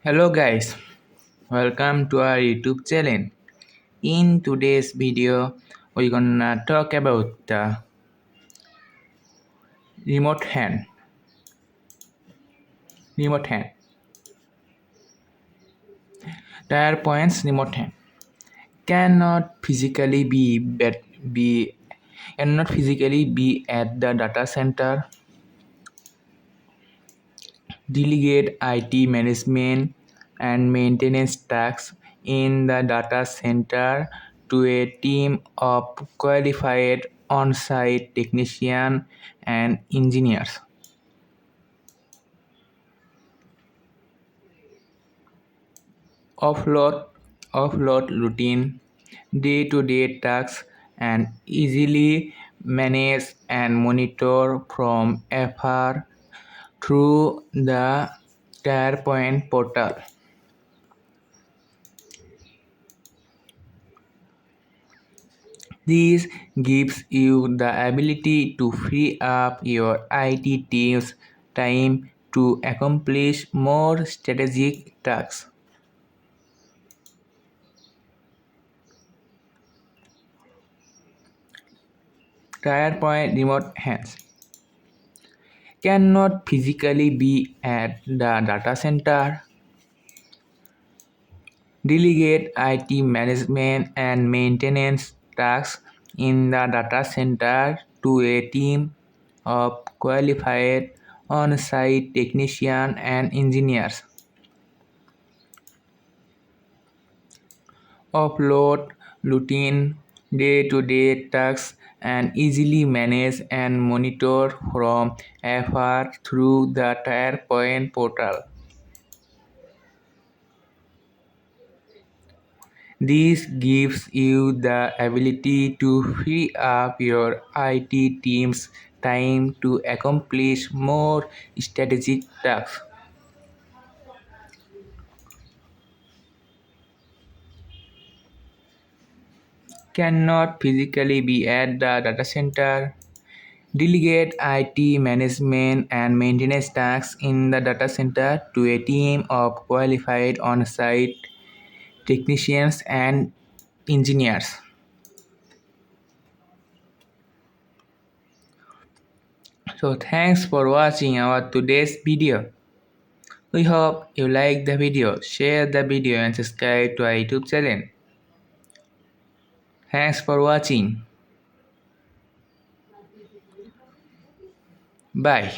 Hello guys, welcome to our YouTube channel. In today's video, we're gonna talk about the remote hand. Remote hand. Tire points remote hand cannot physically be cannot physically be at the data center. Delegate IT management and maintenance tasks in the data center to a team of qualified on-site technicians and engineers. Offload routine day-to-day tasks and easily manage and monitor from afar through the SharePoint portal. This gives you the ability to free up your IT team's time to accomplish more strategic tasks. SharePoint remote hands cannot physically be at the data center. Delegate IT management and maintenance tasks in the data center to a team of qualified on-site technicians and engineers. Offload routine day-to-day tasks and easily manage and monitor from afar through the SharePoint portal. This gives you the ability to free up your IT team's time to accomplish more strategic tasks. Cannot physically be at the data center. Delegate IT management and maintenance tasks in the data center to a team of qualified on-site technicians and engineers. So thanks for watching our today's video. We hope you like the video, share the video and subscribe to our YouTube channel. Thanks for watching. Bye.